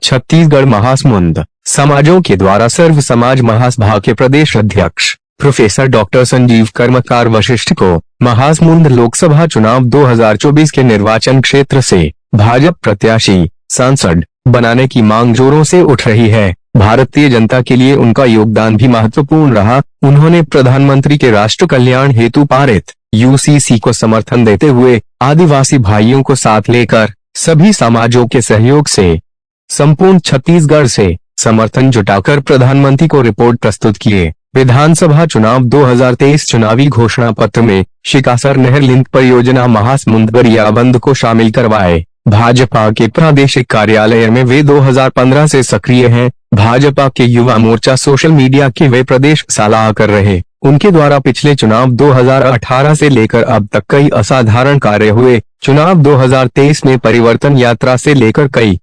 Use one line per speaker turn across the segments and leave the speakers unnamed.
छत्तीसगढ़ महासमुंद समाजों के द्वारा सर्व समाज महासभा के प्रदेश अध्यक्ष प्रोफेसर डॉक्टर संजीव कर्मकार वशिष्ठ को महासमुंद लोकसभा चुनाव 2024 के निर्वाचन क्षेत्र से भाजपा प्रत्याशी सांसद बनाने की मांग जोरों से उठ रही है। भारतीय जनता के लिए उनका योगदान भी महत्वपूर्ण रहा। उन्होंने प्रधानमंत्री के राष्ट्र कल्याण हेतु पारित यूसीसी को समर्थन देते हुए आदिवासी भाइयों को साथ लेकर सभी समाजों के सहयोग से संपूर्ण छत्तीसगढ़ से समर्थन जुटाकर प्रधानमंत्री को रिपोर्ट प्रस्तुत किए। विधानसभा चुनाव 2023 चुनावी घोषणा पत्र में शिकासर नहर लिंक परियोजना महासमुंद गरियाबंद को शामिल करवाए। भाजपा के प्रादेशिक कार्यालय में वे 2015 से सक्रिय हैं। भाजपा के युवा मोर्चा सोशल मीडिया के वे प्रदेश सलाहकार रहे। उनके द्वारा पिछले चुनाव 2018 से लेकर अब तक कई असाधारण कार्य हुए। चुनाव 2023 में परिवर्तन यात्रा से लेकर कई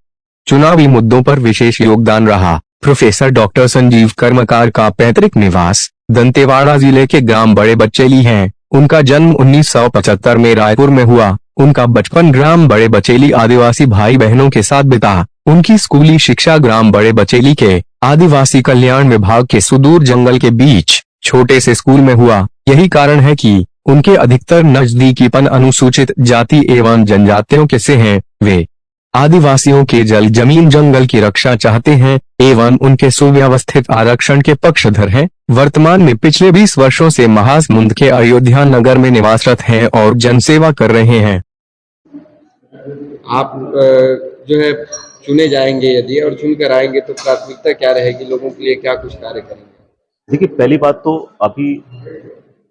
चुनावी मुद्दों पर विशेष योगदान रहा। प्रोफेसर डॉक्टर संजीव कर्मकार का पैतृक निवास दंतेवाड़ा जिले के ग्राम बड़े बचेली है। उनका जन्म 1975 में रायपुर में हुआ। उनका बचपन ग्राम बड़े बचेली आदिवासी भाई बहनों के साथ बिता। उनकी स्कूली शिक्षा ग्राम बड़े बचेली के आदिवासी कल्याण विभाग के सुदूर जंगल के बीच छोटे से स्कूल में हुआ। यही कारण है कि उनके अधिकतर नजदीकीपन अनुसूचित जाति एवं जनजातियों के से हैं। वे आदिवासियों के जल जमीन जंगल की रक्षा चाहते हैं एवं उनके सुव्यवस्थित आरक्षण के पक्षधर हैं। वर्तमान में पिछले 20 वर्षों से महासमुंद के अयोध्या नगर में निवासरत हैं और जनसेवा कर रहे हैं।
आप जो है चुने जाएंगे यदि और चुनकर आएंगे तो प्राथमिकता क्या रहेगी, लोगों के लिए क्या कुछ कार्य करेंगे?
देखिए, पहली बात तो अभी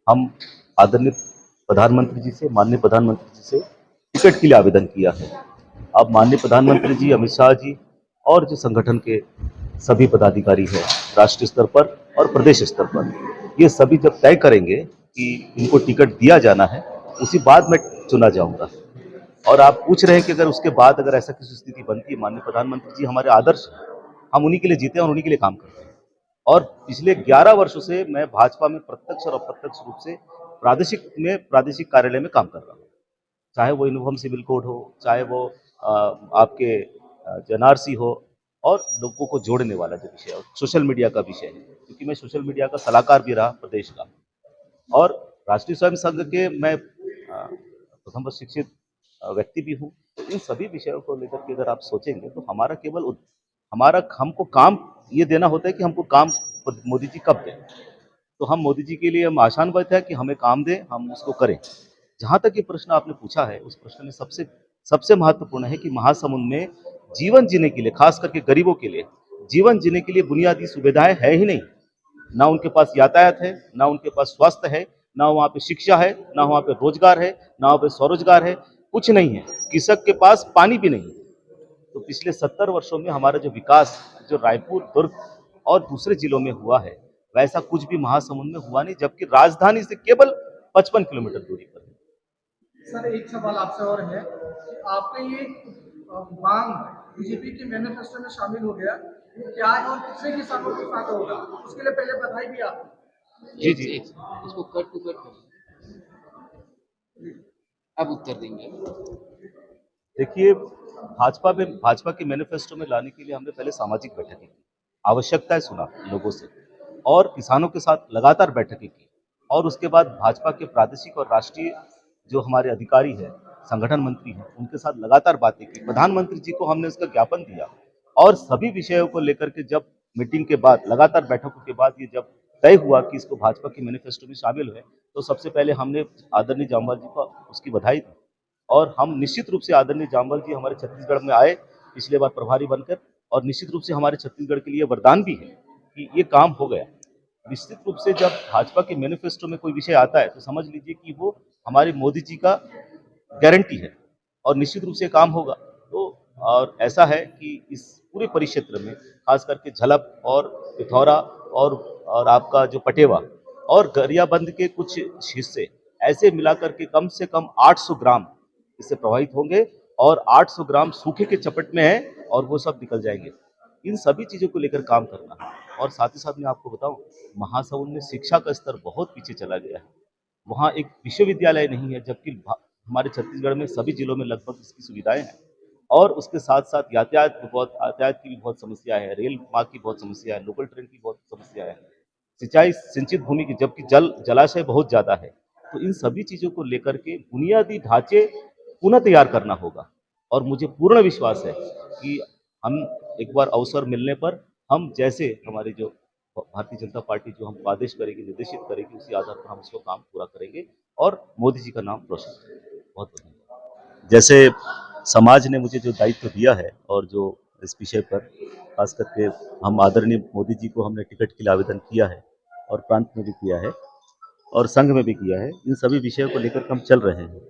हम आदरणीय प्रधानमंत्री जी से, माननीय प्रधानमंत्री जी से टिकट के लिए आवेदन किया है। अब माननीय प्रधानमंत्री जी, अमित शाह जी और जो संगठन के सभी पदाधिकारी हैं राष्ट्रीय स्तर पर और प्रदेश स्तर पर, ये सभी जब तय करेंगे कि इनको टिकट दिया जाना है, उसी बाद मैं चुना जाऊंगा। और आप पूछ रहे हैं कि अगर उसके बाद अगर ऐसा किसी स्थिति बनती है, माननीय प्रधानमंत्री जी हमारे आदर्श हैं, हम उन्हीं के लिए जीते हैं और उन्हीं के लिए काम करते हैं। और पिछले 11 वर्षों से मैं भाजपा में प्रत्यक्ष और अप्रत्यक्ष रूप से प्रादेशिक कार्यालय में काम कर रहा हूँ। चाहे वो यूनिफॉर्म सिविल कोड हो, चाहे वो आपके एनआरसी हो, और लोगों को जोड़ने वाला जो विषय है, सोशल मीडिया का विषय है, क्योंकि मैं सोशल मीडिया का सलाहकार भी रहा प्रदेश का, और राष्ट्रीय स्वयं संघ के मैं प्रथम शिक्षित व्यक्ति भी हूँ। तो इन सभी विषयों को लेकर के अगर आप सोचेंगे तो हमको काम ये देना होता है कि हमको काम मोदी जी कब दें। तो हम मोदी जी के लिए हम आशान्वित है कि हमें काम दें, हम उसको करें। जहाँ तक ये प्रश्न आपने पूछा है, उस प्रश्न में सबसे महत्वपूर्ण है कि महासमुंद में जीवन जीने के लिए, खास करके गरीबों के लिए जीवन जीने के लिए बुनियादी सुविधाएं है ही नहीं। ना उनके पास यातायात है, ना उनके पास स्वास्थ्य है, ना वहाँ पे शिक्षा है, ना वहाँ पे रोजगार है, ना वहाँ पे स्वरोजगार है, कुछ नहीं है। कृषक के पास पानी भी नहीं। तो पिछले 70 वर्षों में हमारा जो विकास जो रायपुर, दुर्ग और दूसरे जिलों में हुआ है, वैसा कुछ भी महासमुंद में हुआ नहीं, जबकि राजधानी से केवल 55 किलोमीटर दूरी पर है।
सर, एक सवाल आपसे और है कि आपने ये मांग बीजेपी के मैनिफेस्टो में शामिल हो गया, वो क्या है और कितने किसानों के साथ होगा, उसके लिए पहले बधाई भी आप
जी इसको कट टू कट अब उत्तर देंगे।
देखिए, भाजपा के मैनिफेस्टो में लाने के लिए हमने पहले सामाजिक बैठकें की, आवश्यकताएं सुना लोगों से, और किसानों के साथ लगातार बैठकें की, और उसके बाद भाजपा के प्रादेशिक और राष्ट्रीय जो हमारे अधिकारी हैं, संगठन मंत्री हैं, उनके साथ लगातार बातें की। प्रधानमंत्री जी को हमने उसका ज्ञापन दिया, और सभी विषयों को लेकर के जब मीटिंग के बाद, लगातार बैठकों के बाद ये जब तय हुआ कि इसको भाजपा के मैनिफेस्टो में शामिल हुए, तो सबसे पहले हमने आदरणीय जामवाल जी को उसकी बधाई दी। और हम निश्चित रूप से आदरणीय जामवाल जी हमारे छत्तीसगढ़ में आए पिछले बार प्रभारी बनकर, और निश्चित रूप से हमारे छत्तीसगढ़ के लिए वरदान भी है कि ये काम हो गया। निश्चित रूप से जब भाजपा के मैनिफेस्टो में कोई विषय आता है तो समझ लीजिए कि वो हमारे मोदी जी का गारंटी है, और निश्चित रूप से काम होगा। तो और ऐसा है कि इस पूरे परिक्षेत्र में खास करके झलप और पिथौरा और आपका जो पटेवा और गरियाबंद के कुछ हिस्से ऐसे मिलाकर के कम से कम 800 ग्राम इससे प्रभावित होंगे, और 800 ग्राम सूखे के चपट में है, और वो सब निकल जाएंगे। इन सभी चीज़ों को लेकर काम करना है। और साथ ही साथ मैं आपको बताऊं, महासमुंद में शिक्षा का स्तर बहुत पीछे चला गया है। वहाँ एक विश्वविद्यालय नहीं है, जबकि हमारे छत्तीसगढ़ में सभी जिलों में लगभग इसकी सुविधाएं हैं। और उसके साथ साथ यातायात की भी बहुत समस्या है, रेल मार्ग की बहुत समस्या है, लोकल ट्रेन की बहुत समस्या है, सिंचाई सिंचित भूमि की, जबकि जलाशय बहुत ज्यादा है। तो इन सभी चीजों को लेकर के बुनियादी ढांचे पुनः तैयार करना होगा। और मुझे पूर्ण विश्वास है कि हम एक बार अवसर मिलने पर हम जैसे हमारी जो भारतीय जनता पार्टी जो हम आदेश करेगी, निर्देशित करेगी, उसी आधार पर हम इसको काम पूरा करेंगे और मोदी जी का नाम रोशन करेंगे। बहुत बहुत धन्यवाद। जैसे समाज ने मुझे जो दायित्व दिया है और जो इस विषय पर खास करके हम आदरणीय मोदी जी को हमने टिकट के लिए आवेदन किया है और प्रांत में भी किया है और संघ में भी किया है, इन सभी विषयों को लेकर हम चल रहे हैं।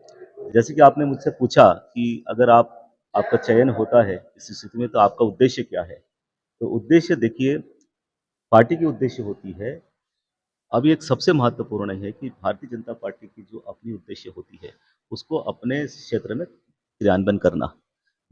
जैसे कि आपने मुझसे पूछा कि अगर आपका चयन होता है इस स्थिति में तो आपका उद्देश्य क्या है, तो उद्देश्य देखिए, पार्टी की उद्देश्य होती है, अभी एक सबसे महत्वपूर्ण है कि भारतीय जनता पार्टी की जो अपनी उद्देश्य होती है उसको अपने क्षेत्र में क्रियान्वयन करना।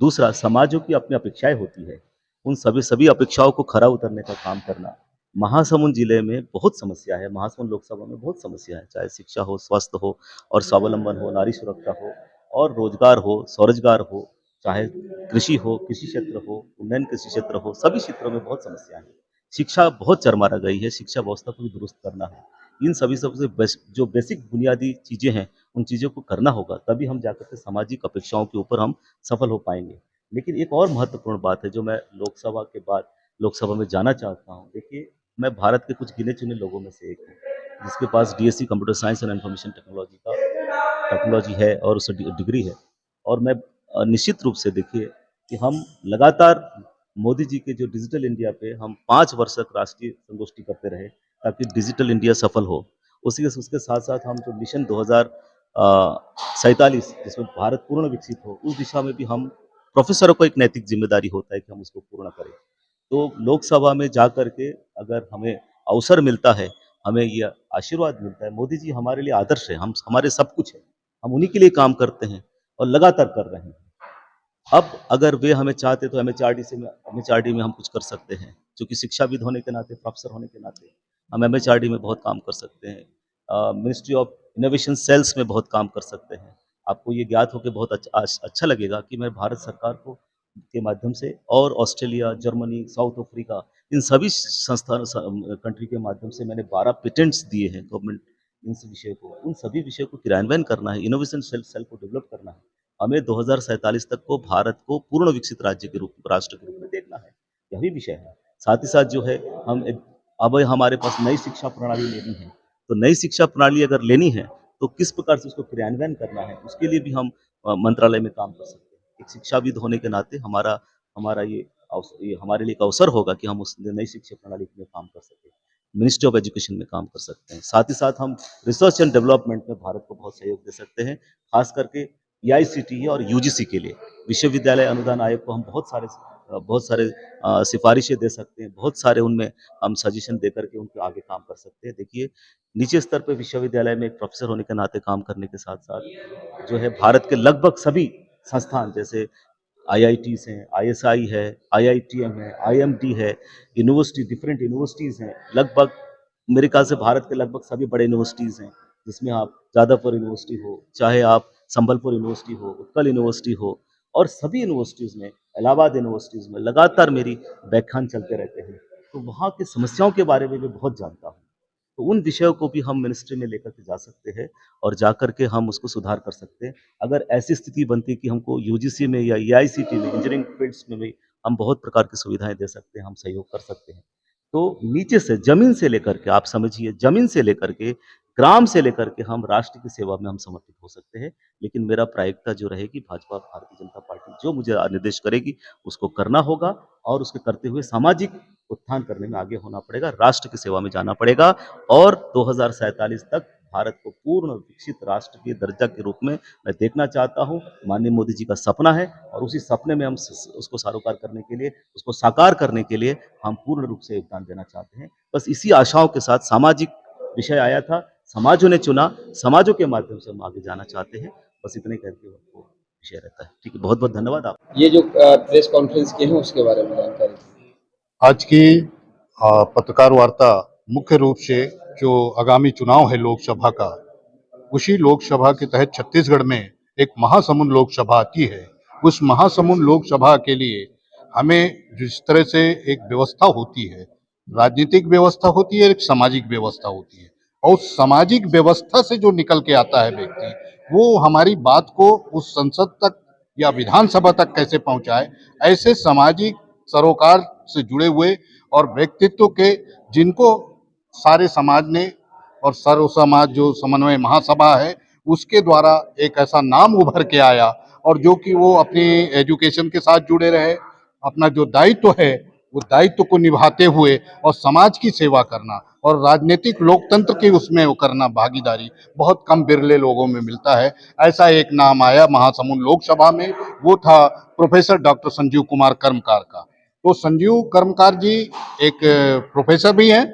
दूसरा, समाजों की अपनी अपेक्षाएं होती है, उन सभी अपेक्षाओं को खरा उतरने का काम करना। महासमुंद जिले में बहुत समस्या है, महासमुंद लोकसभा में बहुत समस्या है, चाहे शिक्षा हो, स्वास्थ्य हो और स्वावलंबन हो, नारी सुरक्षा हो और रोजगार हो, स्वरोजगार हो, चाहे कृषि हो, कृषि क्षेत्र हो, उन्नयन कृषि क्षेत्र हो, सभी क्षेत्रों में बहुत समस्याएं हैं। शिक्षा बहुत चरमरा गई है, शिक्षा व्यवस्था को भी दुरुस्त करना है। इन सभी सबसे जो बेसिक बुनियादी चीजें हैं उन चीज़ों को करना होगा, तभी हम जाकर के सामाजिक अपेक्षाओं के ऊपर हम सफल हो पाएंगे। लेकिन एक और महत्वपूर्ण बात है जो मैं लोकसभा के बाद लोकसभा में जाना चाहता हूँ। देखिए, मैं भारत के कुछ गिने चुने लोगों में से एक हूँ जिसके पास DSc computer science and information technology है और उससे डिग्री है। और मैं निश्चित रूप से देखिए कि हम लगातार मोदी जी के जो डिजिटल इंडिया पे हम 5 वर्ष तक राष्ट्रीय संगोष्ठी करते रहे ताकि डिजिटल इंडिया सफल हो। उसके साथ साथ हम जो मिशन 2047 जिसमें भारत पूर्ण विकसित हो, उस दिशा में भी हम प्रोफेसरों को एक नैतिक जिम्मेदारी होता है कि हम उसको पूर्ण करें। तो लोकसभा में जा कर के अगर हमें अवसर मिलता है, हमें यह आशीर्वाद मिलता है, मोदी जी हमारे लिए आदर्श है, हम हमारे सब कुछ है, हम उन्हीं के लिए काम करते हैं और लगातार कर रहे हैं। अब अगर वे हमें चाहते तो MHRD में हम कुछ कर सकते हैं, क्योंकि शिक्षाविद होने के नाते, प्रोफेसर होने के नाते हम MHRD में बहुत काम कर सकते हैं। मिनिस्ट्री ऑफ इनोवेशन सेल्स में बहुत काम कर सकते हैं। आपको ये ज्ञात होकर बहुत अच्छा लगेगा कि मैं भारत सरकार को के माध्यम से और ऑस्ट्रेलिया, जर्मनी, साउथ अफ्रीका, इन सभी कंट्री के माध्यम से मैंने 12 पेटेंट्स दिए हैं गवर्नमेंट उन सभी विषयों को क्रियान्वयन करना है, इनोवेशन सेल को डेवलप करना है। हमें 2047 तक को भारत को पूर्ण विकसित राष्ट्र के रूप में देखना है, यही विषय है। साथ ही साथ जो है अब हमारे पास नई शिक्षा प्रणाली लेनी है, तो नई शिक्षा प्रणाली अगर लेनी है तो किस प्रकार से उसको क्रियान्वयन करना है, उसके लिए भी हम मंत्रालय में काम कर सकते हैं। एक शिक्षाविद होने के नाते हमारा ये हमारे लिए एक अवसर होगा कि हम उस नई शिक्षा प्रणाली में काम कर सकें, मिनिस्ट्री ऑफ एजुकेशन में काम कर सकते हैं। साथ ही साथ हम रिसर्च एंड डेवलपमेंट में भारत को बहुत सहयोग दे सकते हैं, खास करके EICTE और UGC के लिए विश्वविद्यालय अनुदान आयोग को हम बहुत सारे सिफारिशें दे सकते हैं, बहुत सारे उनमें हम सजेशन दे करके उनके आगे काम कर सकते हैं। देखिए, नीचे स्तर पे विश्वविद्यालय में एक प्रोफेसर होने के नाते काम करने के साथ साथ जो है भारत के लगभग सभी संस्थान जैसे IITs हैं, ISI है, IITM है, IMD है, डिफरेंट यूनिवर्सिटीज़ हैं, लगभग मेरे ख्याल से भारत के लगभग सभी बड़े यूनिवर्सिटीज़ हैं, जिसमें आप जादवपुर यूनिवर्सिटी हो, चाहे आप संबलपुर यूनिवर्सिटी हो, उत्कल यूनिवर्सिटी हो, और सभी यूनिवर्सिटीज़ में, इलाहाबाद यूनिवर्सिटीज़ में लगातार मेरी व्याख्यान चलते रहते हैं। तो वहाँ की समस्याओं के बारे में मैं बहुत जानता हूँ। तो उन विषयों को भी हम मिनिस्ट्री में लेकर के जा सकते हैं और जा कर के हम उसको सुधार कर सकते हैं। अगर ऐसी स्थिति बनती कि हमको UGC में या EICT में, इंजीनियरिंग फील्ड्स में भी हम बहुत प्रकार की सुविधाएं दे सकते हैं, हम सहयोग कर सकते हैं। तो नीचे से, जमीन से लेकर के, आप समझिए, जमीन से लेकर के, ग्राम से लेकर के हम राष्ट्र की सेवा में हम समर्पित हो सकते हैं। लेकिन मेरा प्रायिकता जो रहेगी, भाजपा भारतीय जनता पार्टी जो मुझे निर्देश करेगी उसको करना होगा और उसके करते हुए सामाजिक उत्थान करने में आगे होना पड़ेगा, राष्ट्र की सेवा में जाना पड़ेगा और 2047 तक भारत को पूर्ण विकसित राष्ट्र के दर्जा के रूप में मैं देखना चाहता हूं। माननीय मोदी जी का सपना है और उसी सपने में हम उसको साकार करने के लिए, उसको साकार करने के लिए हम पूर्ण रूप से योगदान देना चाहते हैं। बस इसी आशाओं के साथ सामाजिक विषय आया था, समाजों ने चुना, समाजों के माध्यम से हम आगे जाना चाहते हैं। बस इतने करके विषय रहता है। ठीक है, बहुत बहुत धन्यवाद। आप
ये जो प्रेस कॉन्फ्रेंस की है उसके बारे में जानकारी।
आज की पत्रकार वार्ता मुख्य रूप से जो आगामी चुनाव है लोकसभा का, उसी लोकसभा के तहत छत्तीसगढ़ में एक महासमुंद लोकसभा आती है उस महासमुंद लोकसभा के लिए हमें जिस तरह से एक व्यवस्था होती है, राजनीतिक व्यवस्था होती है, एक सामाजिक व्यवस्था होती है, और उस सामाजिक व्यवस्था से जो निकल के आता है व्यक्ति, वो हमारी बात को उस संसद तक या विधानसभा तक कैसे पहुंचाए, ऐसे सामाजिक सरोकार से जुड़े हुए और व्यक्तित्व के, जिनको सारे समाज ने और सर्व समाज जो समन्वय महासभा है उसके द्वारा एक ऐसा नाम उभर के आया, और जो कि वो अपनी एजुकेशन के साथ जुड़े रहे, अपना जो दायित्व है वो दायित्व को निभाते हुए और समाज की सेवा करना और राजनीतिक लोकतंत्र की उसमें वो करना भागीदारी बहुत कम बिरले लोगों में मिलता है। ऐसा एक नाम आया महासमुंद लोकसभा में, वो था प्रोफेसर डॉक्टर संजीव कुमार कर्मकार का। तो संजीव कर्मकार जी एक प्रोफेसर भी हैं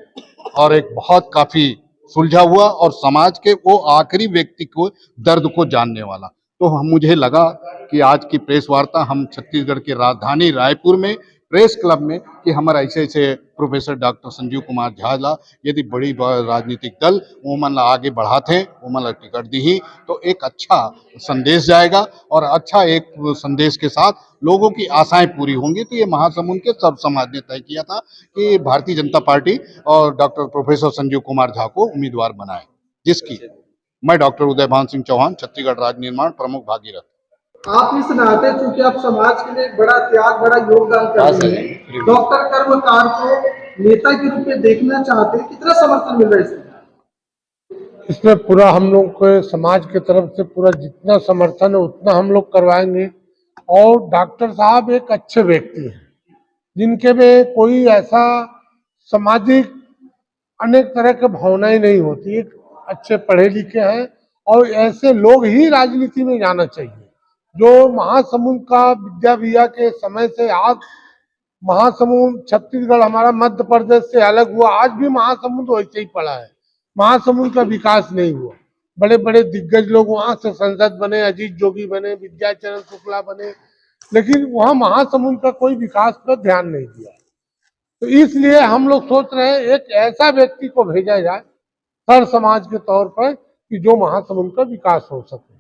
और एक बहुत काफी सुलझा हुआ और समाज के वो आखिरी व्यक्ति को दर्द को जानने वाला। तो मुझे लगा कि आज की प्रेस वार्ता हम छत्तीसगढ़ की राजधानी रायपुर में प्रेस क्लब में कि हमारा ऐसे ऐसे प्रोफेसर डॉक्टर संजीव कुमार झाला यदि बड़ी राजनीतिक दल वो मन आगे बढ़ाते वो मन टिकट दी ही तो एक अच्छा संदेश जाएगा और अच्छा एक संदेश के साथ लोगों की आशाएं पूरी होंगी। तो ये महासमुंद के सब समाज ने तय किया था कि भारतीय जनता पार्टी और डॉक्टर प्रोफेसर संजीव कुमार झा को उम्मीदवार बनाए, जिसकी मैं डॉक्टर उदय भान सिंह चौहान, छत्तीसगढ़ राज्य निर्माण प्रमुख भागीरथ।
आप इस नाते चूंकि आप समाज के लिए एक बड़ा त्याग, बड़ा योगदान कर रहे हैं, डॉक्टर कर्मकार को नेता के रूप में देखना चाहते हैं, कितना समर्थन मिल रहा है इसमें?
इसमें पूरा हम लोग के समाज की तरफ से पूरा जितना समर्थन है उतना हम लोग करवाएंगे। और डॉक्टर साहब एक अच्छे व्यक्ति हैं जिनके में कोई ऐसा सामाजिक अनेक तरह के भावनाएं नहीं होती, एक अच्छे पढ़े लिखे हैं और ऐसे लोग ही राजनीति में जाना चाहिए। जो महासमुंद का विद्या विया के समय से आज महासमुंद छत्तीसगढ़ हमारा मध्य प्रदेश से अलग हुआ, आज भी महासमुंद वैसे ही पड़ा है। महासमुंद का विकास नहीं हुआ। बड़े बड़े दिग्गज लोग वहां से सांसद बने, अजीत जोगी बने, विद्याचरण शुक्ला बने, लेकिन वहां महासमुंद का कोई विकास पर ध्यान नहीं दिया। तो इसलिए हम लोग सोच रहे हैं एक ऐसा व्यक्ति को भेजा जाए हर समाज के तौर पर कि जो महासमुंद का विकास हो सके।